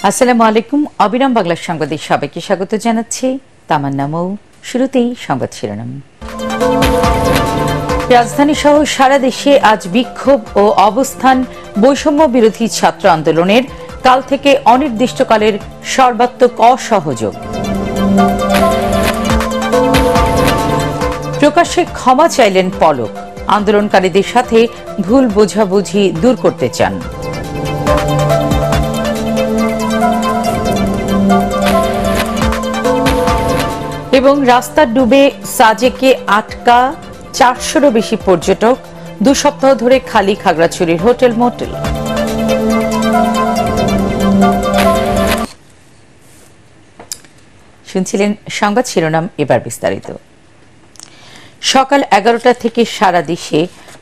আসসালামু আলাইকুম। অবিরাম বাংলা সংবাদে সবাইকে স্বাগত জানাচ্ছি। তামান্না মৌ। শুরুতেই সংবাদ শিরোনাম। রাজধানী সহ সারা দেশে আজ বিক্ষোভ ও অবস্থান বৈষম্য বিরোধী ছাত্র আন্দোলনের। কাল থেকে অনির্দিষ্টকালের সর্বাত্মক অসহযোগ। প্রকাশ্যে ক্ষমা চাইলেন পলক। আন্দোলনকারীদের সাথে ভুল বোঝাবুঝি দূর করতে চান। এবং রাস্তা ডুবে সাজেকে আটকা 400-রও বেশি পর্যটক। 2 সপ্তাহ ধরে খালি খাগড়াছড়ির হোটেল মোটেল। শুনছিলেন সংবাদ শিরোনাম, এবার বিস্তারিত। সকাল 11টা থেকে সারা দেশে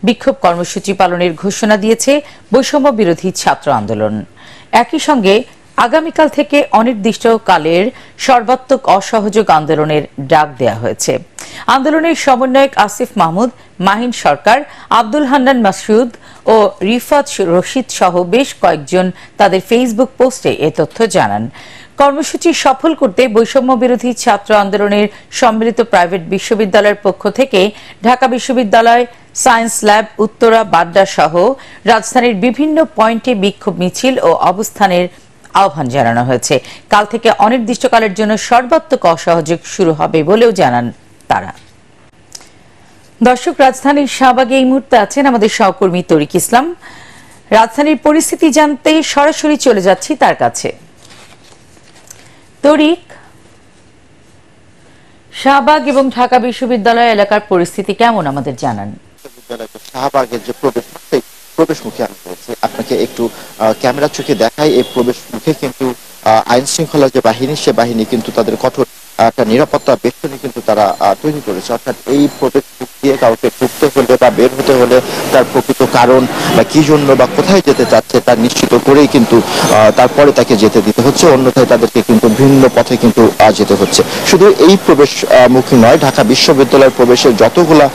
বিক্ষোভ কর্মসূচি পালনের ঘোষণা দিয়েছে বৈষম্য বিরোধী ছাত্র আন্দোলন। একই সঙ্গে আগামীকাল থেকে অনির্দিষ্টকালের সর্বাত্মক অসহযোগ আন্দোলনের ডাক দেয়া হয়েছে। আন্দোলনের সমন্বয়ক আসিফ মাহমুদ, মাহিন সরকার, আব্দুল হান্নান মাসুদ ও রিফাত রশিদ সহ বেশ কয়েকজন তাদের ফেসবুক পোস্টে এ তথ্য জানান। কর্মসূচি সফল করতে বৈষম্য বিরোধী ছাত্র আন্দোলনের সম্মিলিত প্রাইভেট বিশ্ববিদ্যালয়ের পক্ষ থেকে ঢাকা বিশ্ববিদ্যালয়, সায়েন্স ল্যাব, উত্তরা, বাড্ডা সহ রাজধানীর বিভিন্ন পয়েন্টে বিক্ষোভ মিছিল ও অবস্থানের আহ্বান জানানো হয়েছে। কাল থেকে অনির্দিষ্টকালের জন্য সর্বাত্মক অসহযোগ শুরু হবে বলেও জানান তারা। দর্শক, রাজধানীর শাহবাগে এই মুহূর্তে আছেন আমাদের সহকর্মী তরিক ইসলাম। রাজধানীর পরিস্থিতি জানতে সরাসরি চলে যাচ্ছি তার কাছে। তরিক, শাহবাগ এবং ঢাকা বিশ্ববিদ্যালয় এলাকার পরিস্থিতি কেমন আমাদের জানান। শাহবাগের যে প্রবেশ মুখে আনা হয়েছে, আপনাকে একটু ক্যামেরা চোখে দেখাই। এই প্রবেশ মুখে কিন্তু আইন শৃঙ্খলা যে বাহিনী, সে বাহিনী কিন্তু তাদের কঠোর একটা নিরাপত্তা বেষ্টনী কিন্তু তারা তৈরি করেছে। অর্থাৎ এই প্রবেশ মুখ দিয়ে কাউকে ঢুকতে হলে বা বের হতে হলে তার প্রকৃত কারণ বা কি জন্য বা কোথায় যেতে চাচ্ছে তা নিশ্চিত করেই কিন্তু তারপরে তাকে যেতে দিতে হচ্ছে, অন্যথায় তাদেরকে কিন্তু ভিন্ন পথে কিন্তু যেতে হচ্ছে। শুধু এই প্রবেশ মুখী নয়, ঢাকা বিশ্ববিদ্যালয়ের প্রবেশের যতগুলা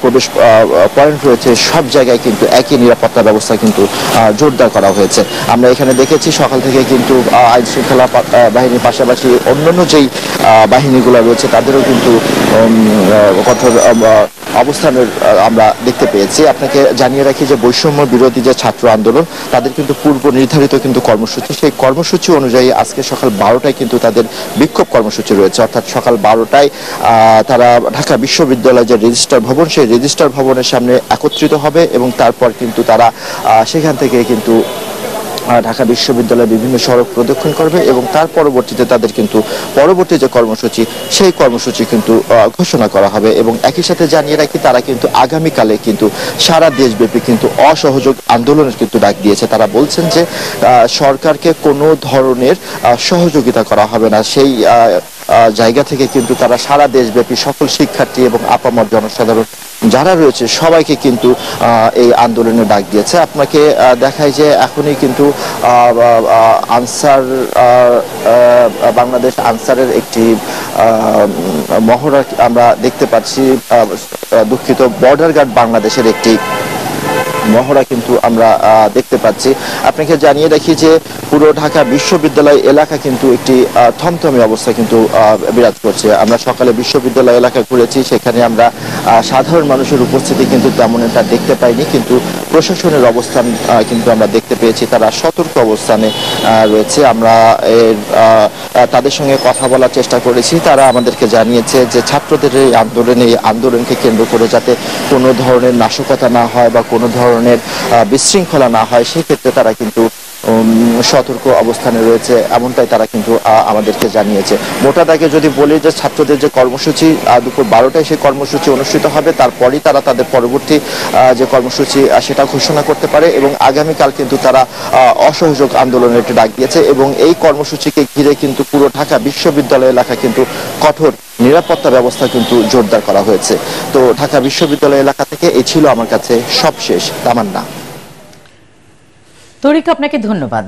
প্রবেশ পয়েন্ট রয়েছে সব জায়গায় কিন্তু একই নিরাপত্তা ব্যবস্থা কিন্তু জোরদার করা হয়েছে। আমরা এখানে দেখেছি সকাল থেকে কিন্তু আইন শৃঙ্খলা বাহিনীর পাশাপাশি অন্যান্য যেই বাহিনীগুলো রয়েছে তাদেরও কিন্তু কঠোর অবস্থানের আমরা দেখতে পেয়েছি। আপনাকে জানিয়ে রাখি যে বৈষম্য বিরোধী যে ছাত্র আন্দোলন, তাদের কিন্তু পূর্ব নির্ধারিত কিন্তু কর্মসূচি, সেই কর্মসূচি অনুযায়ী আজকে সকাল 12টায় কিন্তু তাদের বিক্ষোভ কর্মসূচি রয়েছে। অর্থাৎ সকাল 12টায় তারা ঢাকা বিশ্ববিদ্যালয়ের যে রেজিস্ট্রার ভবন, সেই রেজিস্ট্রার ভবনের সামনে একত্রিত হবে এবং তারপর কিন্তু তারা সেখান থেকে কিন্তু ঢাকা বিশ্ববিদ্যালয়ের বিভিন্ন সড়ক প্রদক্ষিণ করবে এবং তার পরবর্তীতে তাদের কিন্তু পরবর্তী যে কর্মসূচি, সেই কর্মসূচি কিন্তু ঘোষণা করা হবে। এবং একই সাথে জানিয়ে রাখি, তারা কিন্তু আগামীকালে কিন্তু সারা দেশব্যাপী কিন্তু অসহযোগ আন্দোলনের কিন্তু ডাক দিয়েছে। তারা বলছেন যে সরকারকে কোনো ধরনের সহযোগিতা করা হবে না। সেই জায়গা থেকে কিন্তু তারা সারা দেশব্যাপী সকল শিক্ষার্থী এবং আপামর জনসাধারণ যারা রয়েছে সবাইকে কিন্তু এই আন্দোলনে ডাক দিয়েছে। আপনাকে দেখায় যে এখনই কিন্তু আনসার বাংলাদেশ আনসারের একটি মহড়া আমরা দেখতে পাচ্ছি। দুঃখিত, বর্ডার গার্ড বাংলাদেশের একটি মহড়া কিন্তু আমরা দেখতে পাচ্ছি। আপনাকে জানিয়ে রাখি যে পুরো ঢাকা বিশ্ববিদ্যালয় এলাকা কিন্তু একটি থমথমে অবস্থা কিন্তু বিরাজ করছে। আমরা সকালে বিশ্ববিদ্যালয় এলাকা ঘুরেছি, সেখানে আমরা সাধারণ মানুষের উপস্থিতি কিন্তু তেমন একটা দেখতে পাইনি, কিন্তু প্রশাসনের অবস্থান কিন্তু আমরা দেখতে পেয়েছি। তারা সতর্ক অবস্থানে রয়েছে। আমরা তাদের সঙ্গে কথা বলার চেষ্টা করেছি। তারা আমাদেরকে জানিয়েছে যে ছাত্রদের এই আন্দোলনকে কেন্দ্র করে যাতে কোনো ধরনের নাশকতা না হয় বা কোনো ধরনের বিশৃঙ্খলা না হয়, সেক্ষেত্রে তারা কিন্তু সতর্ক অবস্থানে রয়েছে, এমনটাই তারা কিন্তু আমাদেরকে জানিয়েছে। মোটা দাগে যদি বলি যে ছাত্রদের যে কর্মসূচি দুপুর 12টায় সেই কর্মসূচি অনুষ্ঠিত হবে, তারপরই তারা তাদের পরবর্তী যে কর্মসূচি সেটা ঘোষণা করতে পারে। এবং আগামীকাল কিন্তু তারা অসহযোগ আন্দোলনের একটি ডাক দিয়েছে এবং এই কর্মসূচিকে ঘিরে কিন্তু পুরো ঢাকা বিশ্ববিদ্যালয় এলাকা কিন্তু কঠোর নিরাপত্তা ব্যবস্থা কিন্তু জোরদার করা হয়েছে। তো ঢাকা বিশ্ববিদ্যালয় এলাকা থেকে এই ছিল আমার কাছে সবশেষ। তামান্না। তরিক, আপনাকে ধন্যবাদ।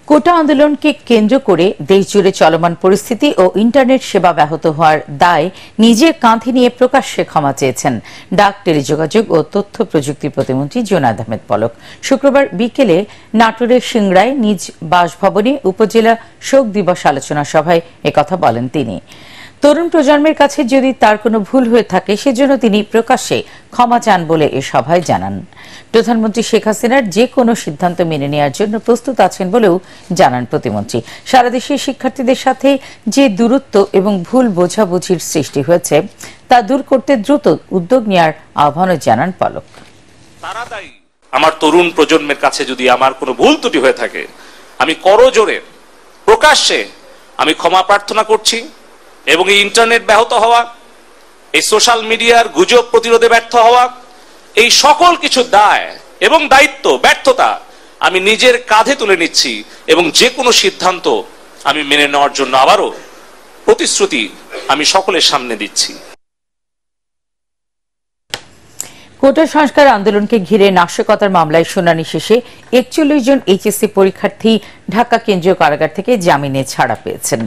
কোটা আন্দোলনকে কেন্দ্র করে দেশজুড়ে চলমান পরিস্থিতি ও ইন্টারনেট সেবা ব্যাহত হওয়ার দায় নিজের কাঁধে নিয়ে প্রকাশ্যে ক্ষমা চেয়েছেন ডাক, টেলিযোগাযোগ ও তথ্য প্রযুক্তি প্রতিমন্ত্রী জুনায়েদ আহমেদ পলক। শুক্রবার বিকেলে নাটোরের সিংড়ায় নিজ বাসভবনে উপজেলা শোক দিবস আলোচনা সভায় একথা বলেন তিনি। তরুণ প্রজন্মের কাছে যদি তার কোনো ভুল হয়ে থাকে সেজন্য তিনি প্রকাশ্যে ক্ষমা চান বলে এ সভায় জানান। প্রধানমন্ত্রী শেখ হাসিনার যে কোনো সিদ্ধান্ত মেনে নেওয়ার জন্য প্রস্তুত আছেন বলেও জানান প্রতিমন্ত্রী। সারা দেশের শিক্ষার্থীদের সাথে যে দূরত্ব এবং ভুল বোঝাবুঝির সৃষ্টি হয়েছে তা দূর করতে দ্রুত উদ্যোগ নেওয়ার আহ্বানও জানান পলক। তারা দায়ী। আমার তরুণ প্রজন্মের কাছে যদি আমার কোনো ভুল ত্রুটি হয়ে থাকে আমি করজোরে প্রকাশ্যে আমি ক্ষমা প্রার্থনা করছি। এবং এই ইন্টারনেট ব্যাহত হওয়া, এই সোশ্যাল মিডিয়ার গুজব প্রতিরোধে ব্যর্থ হওয়া, এই সকল কিছু দায় এবং দায়িত্ব, ব্যর্থতা আমি নিজের কাঁধে তুলে নিচ্ছি এবং যে কোনো সিদ্ধান্ত আমি মেনে নেওয়ার জন্য আবারও প্রতিশ্রুতি আমি সকলের সামনে দিচ্ছি। কোটা সংস্কার আন্দোলনকে ঘিরে নাশকতার মামলায় শুনানি শেষে ৪১ জন এইচএসসি পরীক্ষার্থী ঢাকা কেন্দ্রীয় কারাগার থেকে জামিনে ছাড়া পেয়েছেন।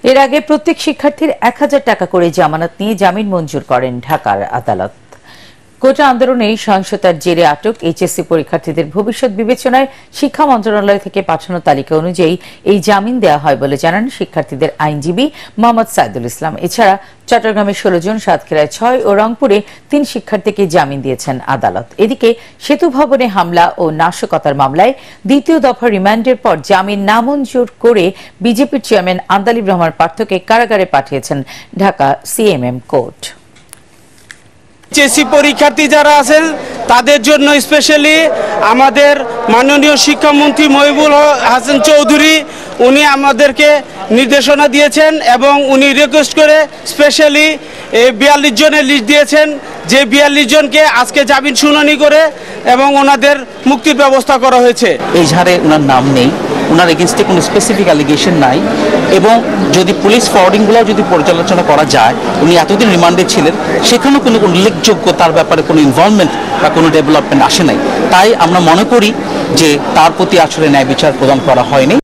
এর আগে প্রত্যেক শিক্ষার্থীর ১,০০০ টাকা করে জামানত নিয়ে জামিন মঞ্জুর করেন ঢাকার আদালত। কোটা আন্দোলনে সহিংসতার জেরে আটক এইচএসসি পরীক্ষার্থীদের ভবিষ্যৎ বিবেচনায় শিক্ষা মন্ত্রণালয় থেকে পাঠানো তালিকা অনুযায়ী এই জামিন দেওয়া হয় বলে জানান শিক্ষার্থীদের আইনজীবী মোহাম্মদ সাইদুল ইসলাম। এছাড়া চট্টগ্রামে ১৬ জন, সাতক্ষীরায় ৬ ও রংপুরে ৩ শিক্ষার্থীকে জামিন দিয়েছেন আদালত। এদিকে সেতু ভবনে হামলা ও নাশকতার মামলায় দ্বিতীয় দফা রিমান্ডের পর জামিন নামঞ্জুর করে বিজেপির চেয়ারম্যান আন্দালিব রহমান পার্থকে কারাগারে পাঠিয়েছেন ঢাকা সিএমএম কোর্ট। এইচএসসি পরীক্ষার্থী যারা আছেন তাদের জন্য স্পেশালি আমাদের মাননীয় শিক্ষামন্ত্রী মহিবুল হাসান চৌধুরী উনি আমাদেরকে নির্দেশনা দিয়েছেন এবং উনি রিকোয়েস্ট করে স্পেশালি ৪২ জনের লিস্ট দিয়েছেন, যে ৪২ জনকে আজকে জামিন শুনানি করে এবং ওনাদের মুক্তির ব্যবস্থা করা হয়েছে। এই ঝাড়ে ওনার নাম নেই, ওনার এগেনস্টে কোনো স্পেসিফিক অ্যালিগেশন নাই এবং যদি পুলিশ ফরওয়ার্ডিংগুলো যদি পর্যালোচনা করা যায়, উনি এতদিন রিমান্ডে ছিলেন, সেখানেও কোনো উল্লেখযোগ্য তার ব্যাপারে কোনো ইনভলভমেন্ট বা কোনো ডেভেলপমেন্ট আসে নাই। তাই আমরা মনে করি যে তার প্রতি আসলে ন্যায় বিচার প্রদান করা হয়নি।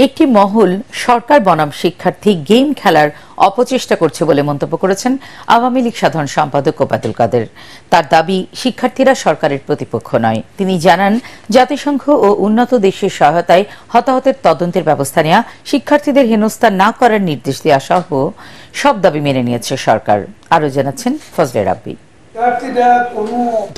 একটি মহল সরকার বনাম শিক্ষার্থী গেম খেলার অপচেষ্টা করছে বলে মন্তব্য করেছেন আওয়ামী লীগ সাধারণ সম্পাদক ওবায়দুল কাদের। তার দাবি, শিক্ষার্থীরা সরকারের প্রতিপক্ষ নয়। তিনি জানান, জাতিসংঘ ও উন্নত দেশের সহায়তায় হতাহতের তদন্তের ব্যবস্থা নেওয়া, শিক্ষার্থীদের হেনস্থা না করার নির্দেশ দেওয়া সহ সব দাবি মেনে নিয়েছে সরকার। আরও জানাচ্ছেন ফজলে রাব্বি।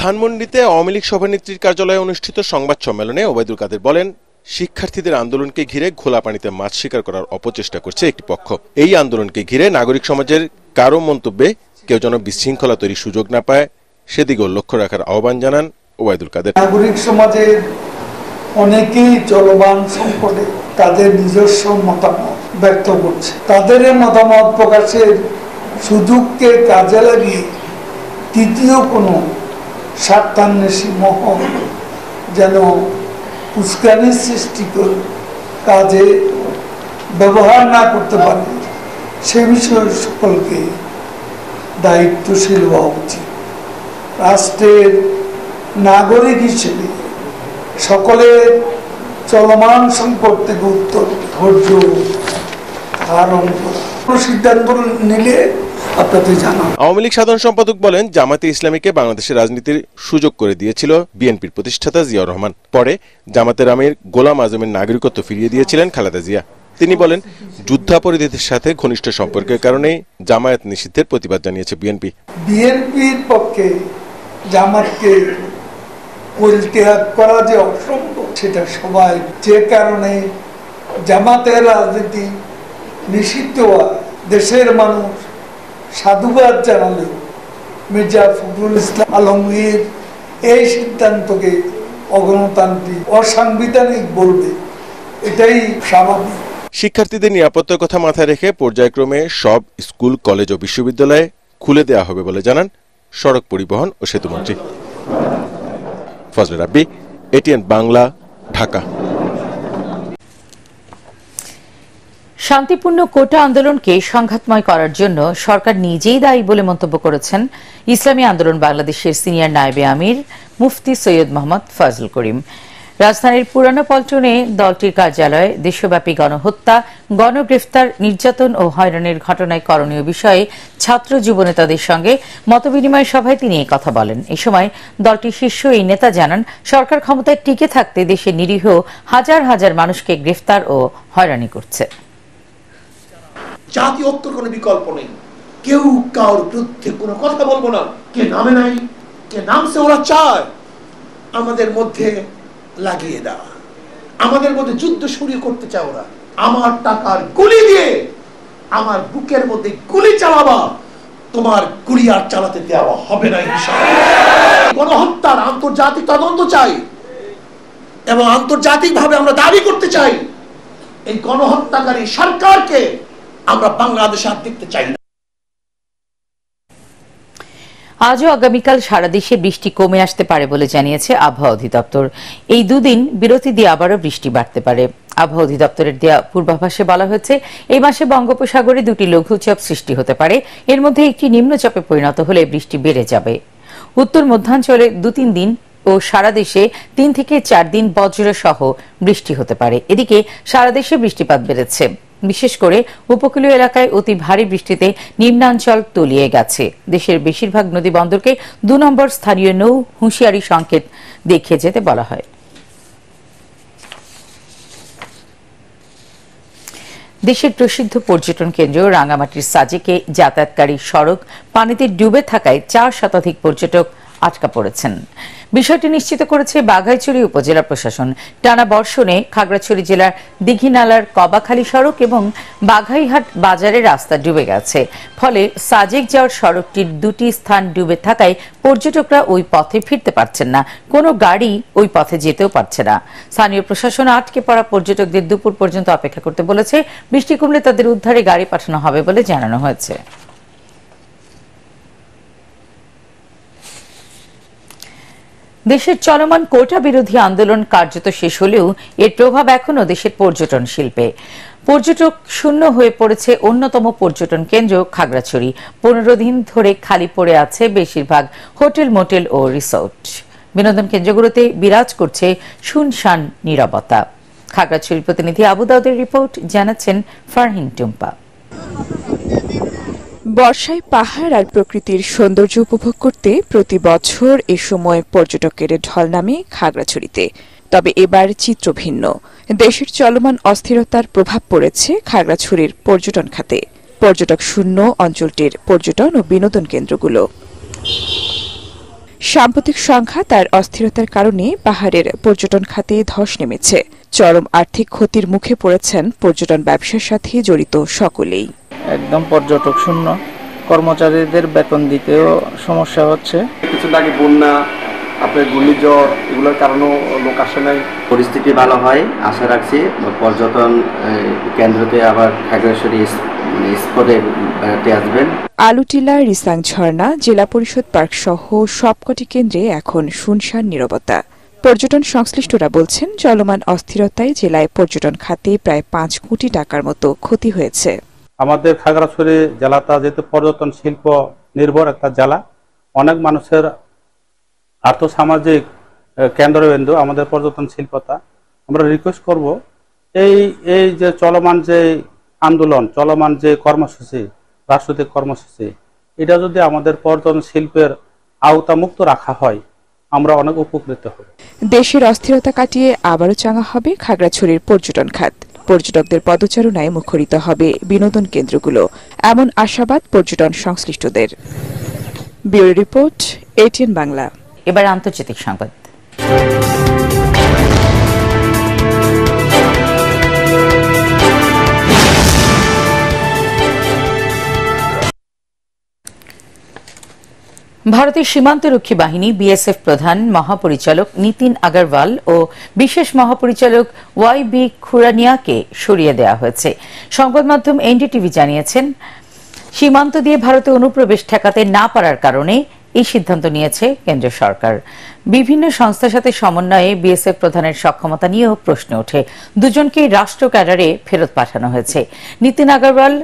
ধানমন্ডিতে আওয়ামী লীগ সভানেত্রীর কার্যালয়ে অনুষ্ঠিত সংবাদ সম্মেলনে ওবায়দুল কাদের বলেন, শিক্ষার্থীদের আন্দোলনকে ঘিরে ঘোলা পানিতে মাছ শিকার করার অপচেষ্টা করছে একটি পক্ষ। এই আন্দোলনকে ঘিরে নাগরিক সমাজের কারো মন্তব্যে কেউ যেন বিশৃঙ্খলা তৈরির সুযোগ না পায় সেদিকেও লক্ষ্য রাখার আহ্বান জানান ওবায়দুল কাদের। নাগরিক সমাজের অনেকেই চলমান সংকটে তাদের নিজস্ব মতামত ব্যক্ত করছে। তাদের মতামত প্রকাশের সুযোগকে কাজে লাগিয়ে তৃতীয় কোনো স্বার্থান্বেষী মহল যেন উস্কানির সৃষ্টি করে কাজে ব্যবহার না করতে পারে সে বিষয়ে সকলকে দায়িত্বশীল হওয়া উচিত। রাষ্ট্রের নাগরিক হিসেবে সকলের চলমান সংকট থেকে উত্তর ধৈর্য ধারণ করা, সিদ্ধান্ত নিলে আপনাদের জানান। আওয়ামী লীগ সাধারণ সম্পাদক বলেন, জামাতে ইসলামীকে বাংলাদেশের রাজনীতির সুযোগ করে দিয়েছিল বিএনপির প্রতিষ্ঠাতা জিয়াউর রহমান। পরে জামাতের আমির গোলাম আজমের নাগরিকত্ব ফিরিয়ে দিয়েছিলেন খালেদা জিয়া। তিনি বলেন, যুদ্ধাপরাধীদের সাথে ঘনিষ্ঠ সম্পর্কের কারণে জামায়াত নিষিদ্ধের প্রতিবাদ জানিয়েছে বিএনপি। বিএনপির পক্ষে জামাতকে পরিত্যাগ করা যে অসম্ভব সেটা সবাই, যে কারণে জামাতের রাজনীতি নিষিদ্ধ হওয়া দেশের মানুষ সাধুবাদ জানালেও মির্জা ফখরুল ইসলাম আলমগীর এই সিদ্ধান্তকে অগণতান্ত্রিক, অসাংবিধানিক বলবে, এটাই স্বাভাবিক। শিক্ষার্থীদের নিরাপত্তার কথা মাথায় রেখে পর্যায়ক্রমে সব স্কুল, কলেজ ও বিশ্ববিদ্যালয়ে খুলে দেওয়া হবে বলে জানান সড়ক পরিবহন ও সেতুমন্ত্রী। ফজলে রাব্বি, এটিএন বাংলা, ঢাকা। শান্তিপূর্ণ কোটা আন্দোলনকে সংঘাতময় করার জন্য সরকার নিজেই দায়ী বলে মন্তব্য করেছেন ইসলামী আন্দোলন বাংলাদেশের সিনিয়র নায়েবে আমির মুফতি সৈয়দ মোহাম্মদ ফজল করিম। রাজধানীর পুরানো পল্টনে দলটির কার্যালয়ে দেশব্যাপী গণহত্যা, গণগ্রেফতার, নির্যাতন ও হয়রানির ঘটনায় করণীয় বিষয়ে ছাত্র যুবনেতাদের সঙ্গে মতবিনিময় সভায় তিনি এই কথা বলেন। এ সময় দলটির শীর্ষ এই নেতা জানান, সরকার ক্ষমতায় টিকে থাকতে দেশের নিরীহ হাজার হাজার মানুষকে গ্রেফতার ও হয়রানি করছে। জাতীয় ঐক্যের কোনো বিকল্প নেই। কেউ কারোর বিরুদ্ধে কোনো কথা বলবো না। কে নামে নাই, কে নামছে, ওরা চায় আমাদের মধ্যে লাগিয়ে দেওয়া, আমাদের মধ্যে যুদ্ধ শুরু করতে চায় ওরা। আমার টাকার গুলি দিয়ে আমার বুকের মধ্যে গুলি চালাবা, তোমার গুলি আর চালাতে দেওয়া হবে না ইনশাআল্লাহ। গণহত্যার আন্তর্জাতিক তদন্ত চাই এবং আন্তর্জাতিকভাবে আমরা দাবি করতে চাই এই গণহত্যাকারী সরকারকে আমরা বাংলাদেশে আর দেখতে চাই না। আজও আগামীকাল সারা দেশে বৃষ্টি কমে আসতে পারে বলে জানিয়েছে আবহাওয়া অধিদপ্তর। এই দুদিন বিরতি দিয়ে আবারও বৃষ্টি বাড়তে পারে। আবহাওয়া অধিদপ্তরের দেয়া পূর্বাভাসে বলা হয়েছে, এই মাসে বঙ্গোপসাগরে দুটি লঘুচাপ সৃষ্টি হতে পারে। এর মধ্যে একটি নিম্নচাপে পরিণত হলে বৃষ্টি বেড়ে যাবে। উত্তর মধ্যাঞ্চলে 2-3 দিন ও সারা দেশে 3 থেকে 4 দিন বজ্র সহ বৃষ্টি হতে পারে। এদিকে সারা দেশে বৃষ্টিপাত বেড়েছে। বিশেষ করে উপকূলীয় এলাকায় অতি ভারী বৃষ্টিতে নিম্নাঞ্চল তলিয়ে গেছে। দেশের বেশিরভাগ নদী বন্দরকে 2 নম্বর স্থানীয় নৌ হুঁশিয়ারি সংকেত দেখিয়ে যেতে বলা হয়। দেশের প্রসিদ্ধ পর্যটন কেন্দ্র রাঙ্গামাটির সাজেকে যাতায়াতকারী সড়ক পানিতে ডুবে থাকায় 4 শতাধিক পর্যটক আটকা পড়েছেন। বিষয়টি নিশ্চিত করেছে বাঘাইছড়ি উপজেলা প্রশাসন। টানা বর্ষণে খাগড়াছড়ি জেলার দিঘিনালার কবাখালী সড়ক এবং বাঘাইহাট বাজারের রাস্তা ডুবে গেছে। ফলে সাজেক যাওয়ার সড়কটির 2টি স্থান ডুবে থাকায় পর্যটকরা ওই পথে ফিরতে পারছেন না, কোনো গাড়ি ওই পথে যেতেও পারছে না। স্থানীয় প্রশাসন আটকে পড়া পর্যটকদের দুপুর পর্যন্ত অপেক্ষা করতে বলেছে। বৃষ্টি কমলে তাদের উদ্ধারে গাড়ি পাঠানো হবে বলে জানানো হয়েছে। দেশের চলমান কোটা বিরোধী আন্দোলন কার্যত শেষ হলেও এর প্রভাব এখনও দেশের পর্যটন শিল্পে। পর্যটক শূন্য হয়ে পড়েছে অন্যতম পর্যটন কেন্দ্র খাগড়াছড়ি। 15 দিন ধরে খালি পড়ে আছে বেশিরভাগ হোটেল, মোটেল ও রিসোর্ট। বিনোদন কেন্দ্রগুলোতে বিরাজ করছে শুনশান নীরবতা। খাগড়াছড়ির প্রতিনিধি আবু দাউদের রিপোর্ট, জানাচ্ছেন ফারহিন টুম্পা। বর্ষায় পাহাড় আর প্রকৃতির সৌন্দর্য উপভোগ করতে প্রতি বছর এ সময় পর্যটকের ঢল নামে খাগড়াছড়িতে। তবে এবার চিত্র ভিন্ন। দেশের চলমান অস্থিরতার প্রভাব পড়েছে খাগড়াছড়ির পর্যটন খাতে। পর্যটক শূন্য অঞ্চলটির পর্যটন ও বিনোদন কেন্দ্রগুলো। সাম্প্রতিক সংখ্যা তার অস্থিরতার কারণে পাহাড়ের পর্যটন খাতে ধস নেমেছে। চরম আর্থিক ক্ষতির মুখে পড়েছেন পর্যটন ব্যবসার সাথে জড়িত সকলেই। একদম পর্যটক শূন্য, কর্মচারীদের বেতন দিতেও সমস্যা হচ্ছে। কিছু আগে বন্যা, আপনার ঘূর্ণিঝড়, এগুলোর কারণেও লোক আসে নাই। পরিস্থিতি ভালো হয় আশা রাখছি। পর্যটন কেন্দ্রতে আবার খাগড়াছড়ি স্পটে বেড়াতে আসবেন। আলুটিলা, রিসাং ঝর্ণা, জেলা পরিষদ পার্ক সহ সবকটি কেন্দ্রে এখন শুনশান নীরবতা। পর্যটন সংশ্লিষ্টরা বলছেন, চলমান অস্থিরতায় জেলায় পর্যটন খাতে প্রায় 5 কোটি টাকার মতো ক্ষতি হয়েছে। আমাদের খাগড়াছড়ি জেলাটা যেহেতু পর্যটন শিল্প নির্ভর একটা জেলা, অনেক মানুষের আর্থসামাজিক কেন্দ্রবিন্দু আমাদের পর্যটন শিল্পটা। আমরা রিকোয়েস্ট করব এই যে চলমান যে আন্দোলন, চলমান যে কর্মসূচি, রাজনৈতিক কর্মসূচি, এটা যদি আমাদের পর্যটন শিল্পের আওতামুক্ত রাখা হয়, আমরা অনেক উপকৃত হব। দেশের অস্থিরতা কাটিয়ে আবারও চাঙা হবে খাগড়াছড়ির পর্যটন খাত। পর্যটকদের পদচারণায় মুখরিত হবে বিনোদন কেন্দ্রগুলো, এমন আশাবাদ পর্যটন সংশ্লিষ্টদের। Bureau report, ATN Bangla. এবার আন্তর্জাতিক সংবাদ। ভারতের সীমান্তরক্ষী বাহিনী বিএসএফ প্রধান মহাপরিচালক নীতিন আগরওয়াল ও বিশেষ মহাপরিচালক YB খুরানিয়াকে সরিয়ে দেওয়া হয়েছে। সংবাদ মাধ্যম এনডিটিভি জানিয়েছেন, সীমান্ত দিয়ে ভারতে অনুপ্রবেশ ঠেকাতে না পারার কারণে এই সিদ্ধান্ত নিয়েছে কেন্দ্র সরকার। বিভিন্ন সংস্থার সাথে সমন্বয়ে বিএসএফ প্রধানের সক্ষমতা নিয়েও প্রশ্ন ওঠে। দুজনকে রাষ্ট্র ক্যাডারে ফেরত পাঠানো হয়েছে। নীতিন আগরওয়াল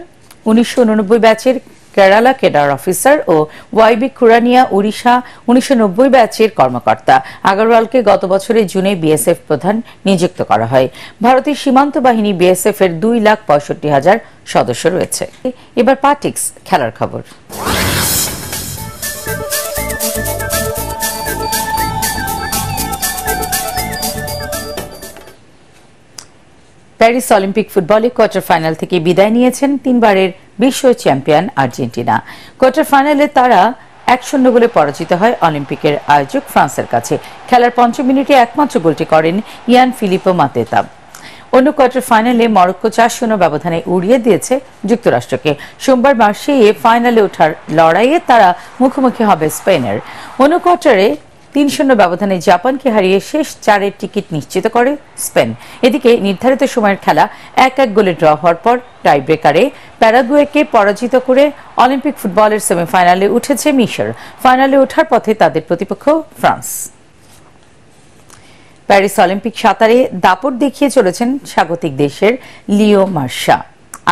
1989 ব্যাচের কেরালা কেডার অফিসার ও ওয়াইবি কুরানিয়া ওড়িশা 1990 ব্যাচের কর্মকর্তা আগরওয়ালকে গত বছরের জুনে বিএসএফ প্রধান নিযুক্ত করা হয়। ভারতের সীমান্ত বাহিনী বিএসএফ এর 2,65,000 সদস্য রয়েছে। এবার পার্টিক্স খেলার খবর। প্যারিস অলিম্পিক ফুটবলে কোয়ার্টার ফাইনাল থেকে বিদায় নিয়েছেন 3বারের বিশ্ব চ্যাম্পিয়ন আর্জেন্টিনা। কোয়ার্টার ফাইনালে তারা 1-0 গোলে পরাজিত হয় অলিম্পিকের আয়োজক ফ্রান্সের কাছে। খেলার 5 মিনিটে একমাত্র গোলটি করেন ইয়ান ফিলিপো মাতেতা। অন্য কোয়ার্টার ফাইনালে মরক্কো 4-0 ব্যবধানে উড়িয়ে দিয়েছে যুক্তরাষ্ট্রকে। সোমবার মার্সেইয়ে ফাইনালে ওঠার লড়াইয়ে তারা মুখোমুখি হবে স্পেনের। অন্য কোয়ার্টারে 3-0 ব্যবধানে জাপানকে হারিয়ে শেষ 4-এর টিকিট নিশ্চিত করে স্পেন। এদিকে নির্ধারিত সময়ের খেলা 1-1 গোলে ড্র হওয়ার পর টাই ব্রেকারে প্যারাগুয়েকে পরাজিত করে অলিম্পিক ফুটবলের সেমিফাইনালে উঠেছে মিশর। ফাইনালে ওঠার পথে তাদের প্রতিপক্ষ ফ্রান্স। প্যারিস অলিম্পিক সাঁতারে দাপট দেখিয়ে চলেছেন স্বাগতিক দেশের লিও মার্শা।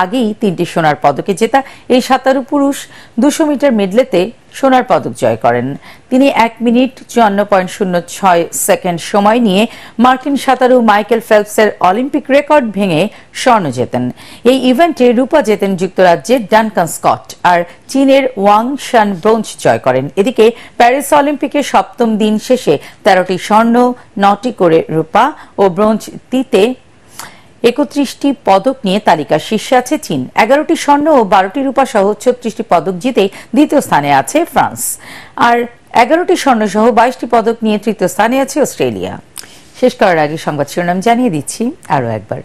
আগেই 3টি সোনার পদকে জেতা এই সাঁতারু পুরুষ 200 মিটার মিডলেতে সোনার পদক জয় করেন। তিনি 1 মিনিট 54.06 সেকেন্ড সময় নিয়ে মার্কিন সাঁতারু মাইকেল ফেলপসের অলিম্পিক রেকর্ড ভেঙে স্বর্ণ জেতেন। এই ইভেন্টে রূপা জেতেন যুক্তরাজ্যের ডানকান স্কট, আর চীনের ওয়াং শান ব্রোঞ্জ জয় করেন। এদিকে প্যারিস অলিম্পিকের 7ম দিন শেষে 13টি স্বর্ণ, 9টি করে রূপা ও ব্রোঞ্জ দিতে 31টি পদক নিয়ে তালিকার শীর্ষে আছে চীন। 11টি স্বর্ণ ও 12টি রূপা সহ 36টি পদক জিতে দ্বিতীয় স্থানে আছে ফ্রান্স, আর 11টি স্বর্ণ সহ 22টি পদক নিয়ে তৃতীয় স্থানে আছে অস্ট্রেলিয়া। শেষ করার আগে সংবাদ শিরোনাম জানিয়ে দিচ্ছি আরো একবার।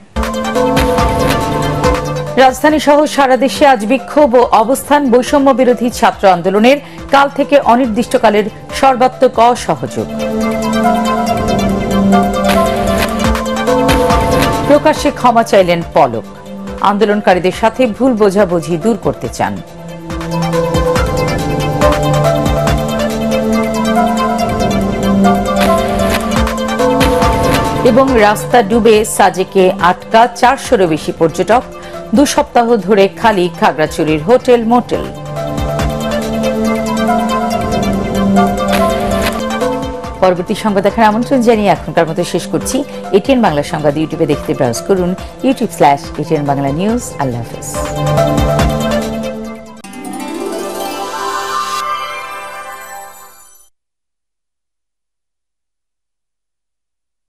রাজধানী সহ সারা দেশে আজ বিক্ষোভ ও অবস্থান। বৈষম্য বিরোধী ছাত্র আন্দোলনের কাল থেকে অনির্দিষ্টকালের সর্বাত্মক অসহযোগ। প্রকাশ্যে ক্ষমা চাইলেন পলক। আন্দোলনকারীদের সাথে ভুল বোঝাবুঝি দূর করতে চান। এবং রাস্তা ডুবে সাজেকে আটকা 400-এরও বেশি পর্যটক। 2 সপ্তাহ ধরে খালি খাগড়াছড়ির হোটেল মোটেল। পরবর্তী সংবাদ দেখার আমন্ত্রণ জানিয়ে এখনকার মতো শেষ করছি। এটিএন বাংলা সংবাদ ইউটিউবে দেখতে ব্রাউজ করুন youtube/ATN Bangla News। আল্লাহ হাফেজ।